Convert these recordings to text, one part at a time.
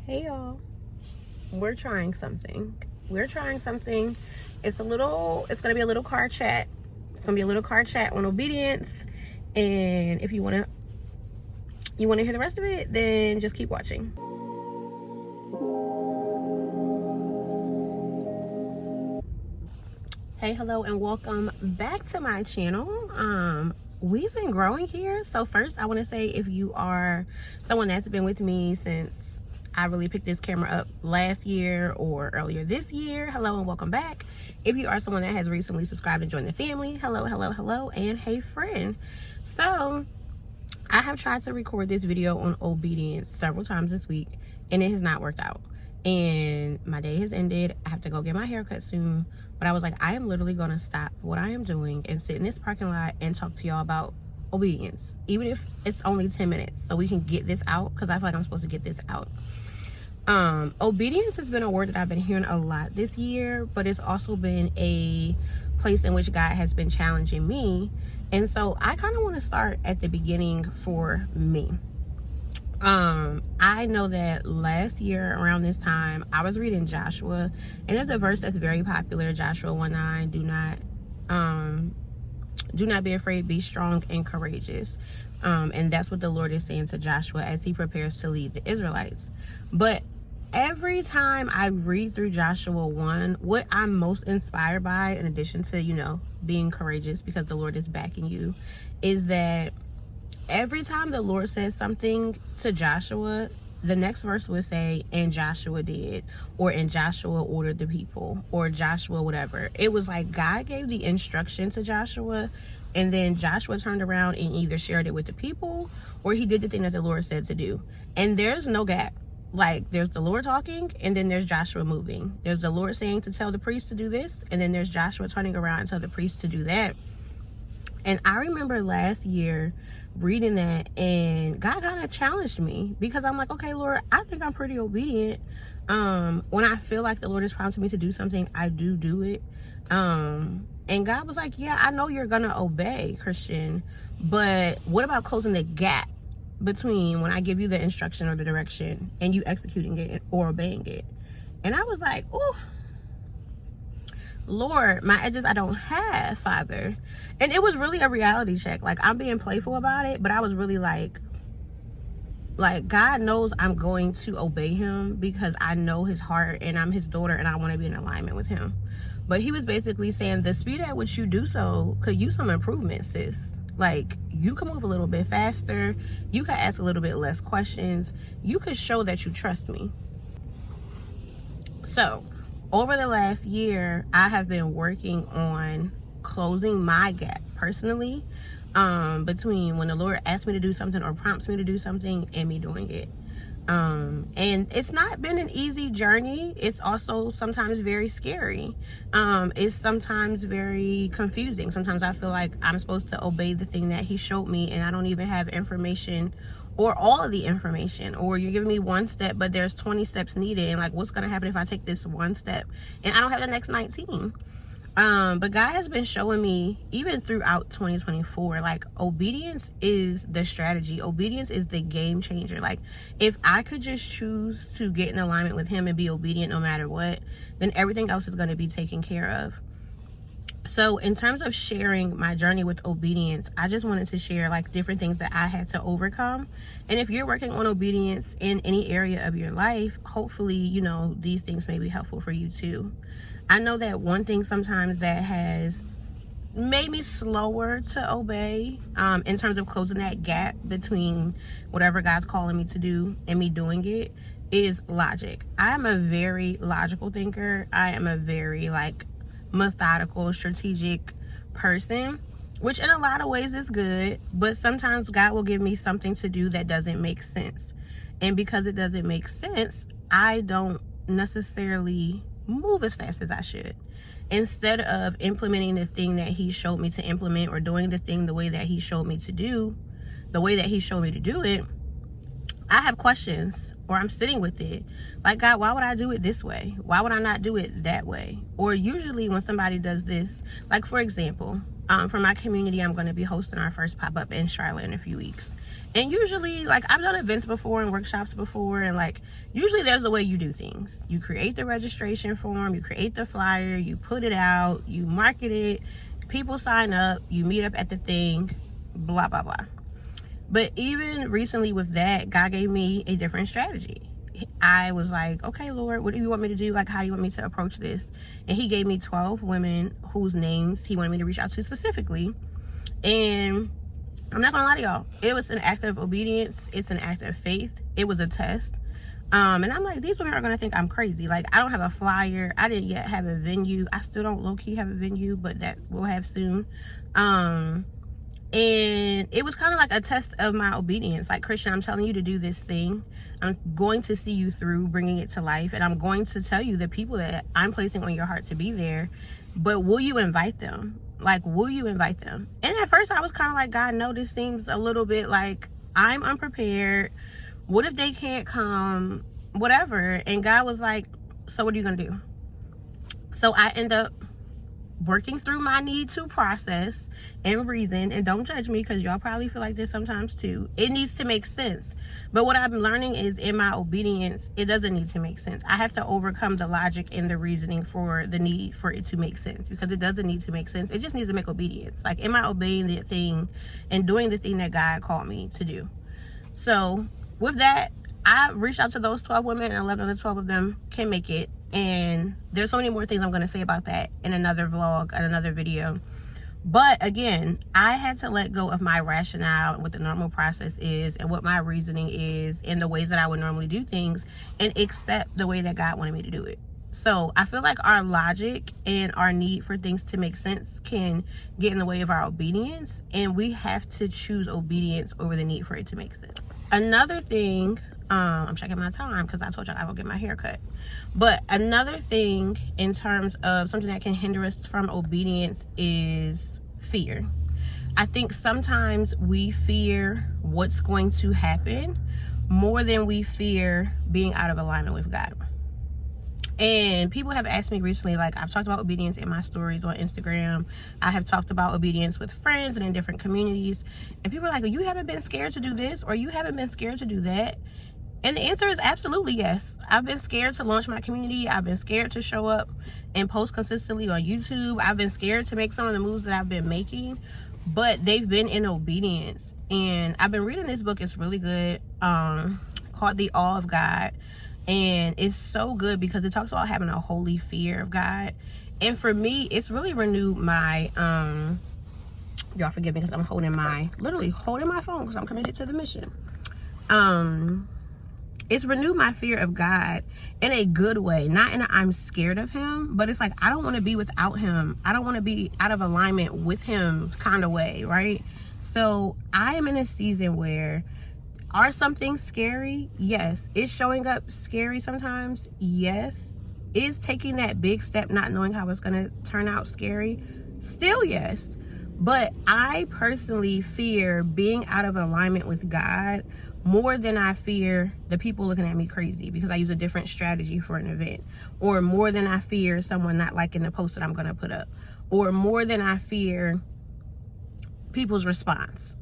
Hey y'all, we're trying something. It's gonna be a little car chat. It's gonna be a little car chat on obedience. And if you wanna hear the rest of it, then just keep watching. Hey, hello, and welcome back to my channel. We've been growing here. So first, I want to say, if you are someone that's been with me since I really picked this camera up last year or earlier this year, hello and welcome back. If you are someone that has recently subscribed and joined the family, hello, and hey friend. So I have tried to record this video on obedience several times this week, and it has not worked out. And my day has ended. I have to go get my hair cut soon. But I was like, I am literally going to stop what I am doing and sit in this parking lot and talk to y'all about obedience, even if it's only 10 minutes, so we can get this out, because I feel like I'm supposed to get this out. Obedience has been a word that I've been hearing a lot this year, but it's also been a place in which God has been challenging me. And so I kind of want to start at the beginning for me. I know that last year around this time, I was reading Joshua, and there's a verse that's very popular, Joshua 1:9, do not be afraid, be strong and courageous. And that's what the Lord is saying to Joshua as he prepares to lead the Israelites. But every time I read through Joshua 1, what I'm most inspired by, in addition to, being courageous because the Lord is backing you, is that every time the Lord says something to Joshua, the next verse would say, and Joshua did, or and Joshua ordered the people, or Joshua whatever. It was like God gave the instruction to Joshua, and then Joshua turned around and either shared it with the people, or he did the thing that the Lord said to do. And there's no gap. Like, there's the Lord talking, and then there's Joshua moving. There's the Lord saying to tell the priest to do this, and then there's Joshua turning around and tell the priest to do that. And I remember last year reading that, and God kind of challenged me, because I'm like, okay, Lord, I think I'm pretty obedient. When I feel like the Lord has prompted me to do something, I do it. And God was like, yeah, I know you're gonna obey, Christian, but what about closing the gap between when I give you the instruction or the direction and you executing it or obeying it? And I was like, oh, Lord, my edges I don't have, Father. And it was really a reality check. Like, I'm being playful about it, but I was really like God knows I'm going to obey him because I know his heart, and I'm his daughter, and I want to be in alignment with him. But he was basically saying the speed at which you do so could use some improvement, sis. Like, you can move a little bit faster, you can ask a little bit less questions, you could show that you trust me. So over the last year, I have been working on closing my gap personally, between when the Lord asks me to do something or prompts me to do something and me doing it. And it's not been an easy journey. It's also sometimes very scary. It's sometimes very confusing. Sometimes I feel like I'm supposed to obey the thing that he showed me, and I don't even have information or all of the information, or you're giving me one step, but there's 20 steps needed. And like, what's going to happen if I take this one step and I don't have the next 19? But God has been showing me, even throughout 2024, like, obedience is the strategy. Obedience is the game changer. Like, if I could just choose to get in alignment with him and be obedient no matter what, then everything else is going to be taken care of. So in terms of sharing my journey with obedience, I just wanted to share like different things that I had to overcome. And if you're working on obedience in any area of your life, hopefully, these things may be helpful for you too. I know that one thing sometimes that has made me slower to obey, in terms of closing that gap between whatever God's calling me to do and me doing it, is logic. I am a very logical thinker. I am a very methodical, strategic person, which in a lot of ways is good, but sometimes God will give me something to do that doesn't make sense. And because it doesn't make sense, I don't necessarily move as fast as I should. Instead of implementing the thing that he showed me to implement, or doing the thing the way that he showed me to do, the way that he showed me to do it, I have questions, or I'm sitting with it. Like, God, why would I do it this way? Why would I not do it that way? Or usually when somebody does this, like for example, for my community, I'm going to be hosting our first pop-up in Charlotte in a few weeks. And usually, like, I've done events before and workshops before, and like, usually there's a way you do things. You create the registration form, you create the flyer, you put it out, you market it, people sign up, you meet up at the thing, blah, blah, blah. But even recently with that, God gave me a different strategy. I was like, okay, Lord, what do you want me to do? Like, how do you want me to approach this? And he gave me 12 women whose names he wanted me to reach out to specifically. And I'm not gonna lie to y'all, it was an act of obedience. It's an act of faith. It was a test. And I'm like, these women are gonna think I'm crazy. Like, I don't have a flyer. I didn't yet have a venue. I still don't low-key have a venue, but that we'll have soon. And it was kind of like a test of my obedience. Like, Christian, I'm telling you to do this thing. I'm going to see you through bringing it to life. And I'm going to tell you the people that I'm placing on your heart to be there. But will you invite them? Like, will you invite them? And at first I was kind of like, God, no, this seems a little bit like I'm unprepared. What if they can't come? Whatever. And God was like, so what are you going to do? So I end up working through my need to process and reason. And don't judge me, because y'all probably feel like this sometimes too. It needs to make sense. But what I'm learning is, in my obedience, it doesn't need to make sense. I have to overcome the logic and the reasoning for the need for it to make sense, because it doesn't need to make sense. It just needs to make obedience. Like, am I obeying the thing and doing the thing that God called me to do? So with that, I reached out to those 12 women, and 11 of the 12 of them can make it. And there's so many more things I'm going to say about that in another vlog and another video. But again, I had to let go of my rationale and what the normal process is and what my reasoning is and the ways that I would normally do things, and accept the way that God wanted me to do it. So I feel like our logic and our need for things to make sense can get in the way of our obedience, and we have to choose obedience over the need for it to make sense. Another thing, I'm checking my time because I told y'all I will get my hair cut. But another thing in terms of something that can hinder us from obedience is fear. I think sometimes we fear what's going to happen more than we fear being out of alignment with God. And people have asked me recently, like, I've talked about obedience in my stories on Instagram. I have talked about obedience with friends and in different communities. And people are like, well, you haven't been scared to do this, or you haven't been scared to do that. And the answer is absolutely yes. I've been scared to launch my community. I've been scared to show up and post consistently on YouTube. I've been scared to make some of the moves that I've been making, but they've been in obedience. And I've been reading this book. It's really good, called The Awe of God. And it's so good because it talks about having a holy fear of God. And for me, it's really renewed my, y'all forgive me because I'm literally holding my phone because I'm committed to the mission. It's renewed my fear of God in a good way, not in a I'm scared of him, but it's like, I don't want to be without him. I don't want to be out of alignment with him kind of way, right? So I am in a season where, are some things scary? Yes. Is showing up scary sometimes? Yes. Is taking that big step, not knowing how it's going to turn out, scary? Still yes. But I personally fear being out of alignment with God more than I fear the people looking at me crazy because I use a different strategy for an event, or more than I fear someone not liking the post that I'm going to put up, or more than I fear people's response.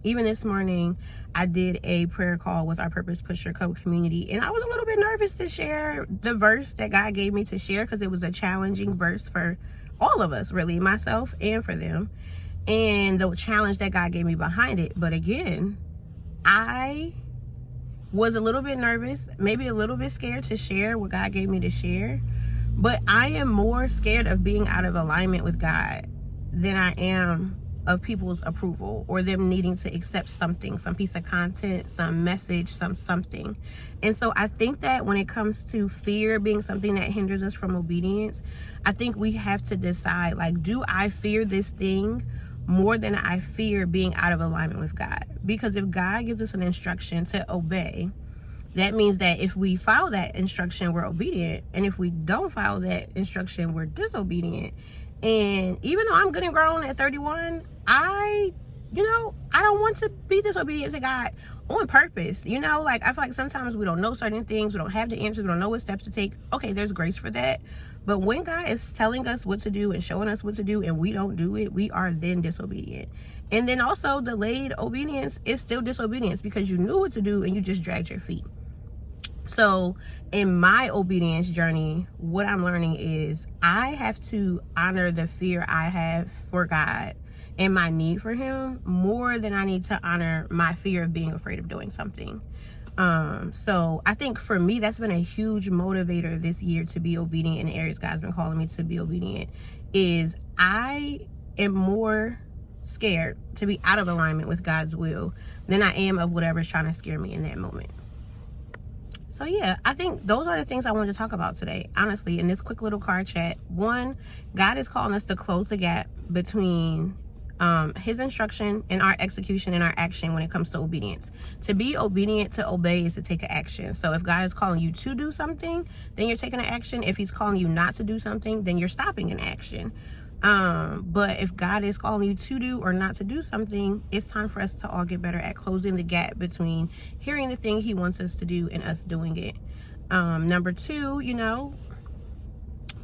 Even this morning, I did a prayer call with our Purpose Pusher Code community, and I was a little bit nervous to share the verse that God gave me to share because it was a challenging verse for all of us, really, myself and for them, and the challenge that God gave me behind it. But again, I was a little bit nervous, maybe a little bit scared to share what God gave me to share, but I am more scared of being out of alignment with God than I am of people's approval or them needing to accept something, some piece of content, some message, something. And so I think that when it comes to fear being something that hinders us from obedience, I think we have to decide, like, do I fear this thing more than I fear being out of alignment with God? Because if God gives us an instruction to obey, that means that if we follow that instruction, we're obedient. And if we don't follow that instruction, we're disobedient. And even though I'm good and grown at 31, I I don't want to be disobedient to God on purpose. I feel like sometimes we don't know certain things, we don't have the answers, we don't know what steps to take. Okay, there's grace for that. But when God is telling us what to do and showing us what to do and we don't do it, we are then disobedient. And then also delayed obedience is still disobedience because you knew what to do and you just dragged your feet. So in my obedience journey, what I'm learning is I have to honor the fear I have for God and my need for him more than I need to honor my fear of being afraid of doing something. So I think for me, that's been a huge motivator this year to be obedient in the areas God's been calling me to be obedient, is I am more scared to be out of alignment with God's will than I am of whatever's trying to scare me in that moment. So yeah, I think those are the things I wanted to talk about today, honestly, in this quick little car chat. One, God is calling us to close the gap between his instruction and our execution and our action when it comes to obedience. To be obedient, to obey, is to take an action. So if God is calling you to do something, then you're taking an action. If he's calling you not to do something, then you're stopping an action. But if God is calling you to do or not to do something, it's time for us to all get better at closing the gap between hearing the thing he wants us to do and us doing it. Number two,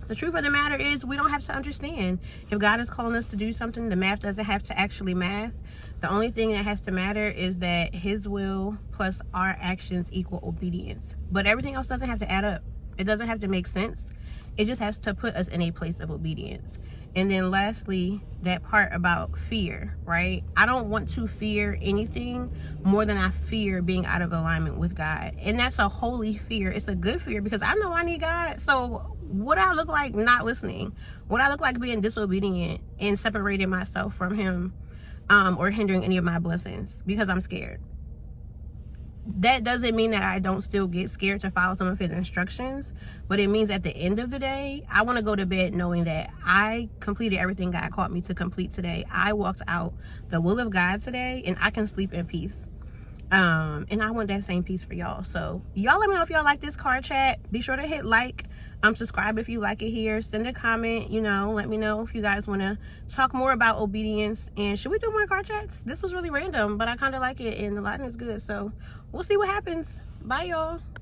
the truth of the matter is we don't have to understand. If God is calling us to do something, the math doesn't have to actually math. The only thing that has to matter is that his will plus our actions equal obedience. But everything else doesn't have to add up. It doesn't have to make sense. It just has to put us in a place of obedience. And then lastly, that part about fear, right? I don't want to fear anything more than I fear being out of alignment with God. And that's a holy fear. It's a good fear because I know I need God. So would I look like not listening? Would I look like being disobedient and separating myself from him, or hindering any of my blessings because I'm scared? That doesn't mean that I don't still get scared to follow some of his instructions, but it means at the end of the day, I want to go to bed knowing that I completed everything God called me to complete today. I walked out the will of God today, and I can sleep in peace. And I want that same peace for y'all. So y'all let me know if y'all like this car chat. Be sure to hit like, subscribe if you like it here. Send a comment, let me know if you guys want to talk more about obedience. And should we do more car chats? This was really random, but I kind of like it, and the lighting is good. So we'll see what happens. Bye, y'all.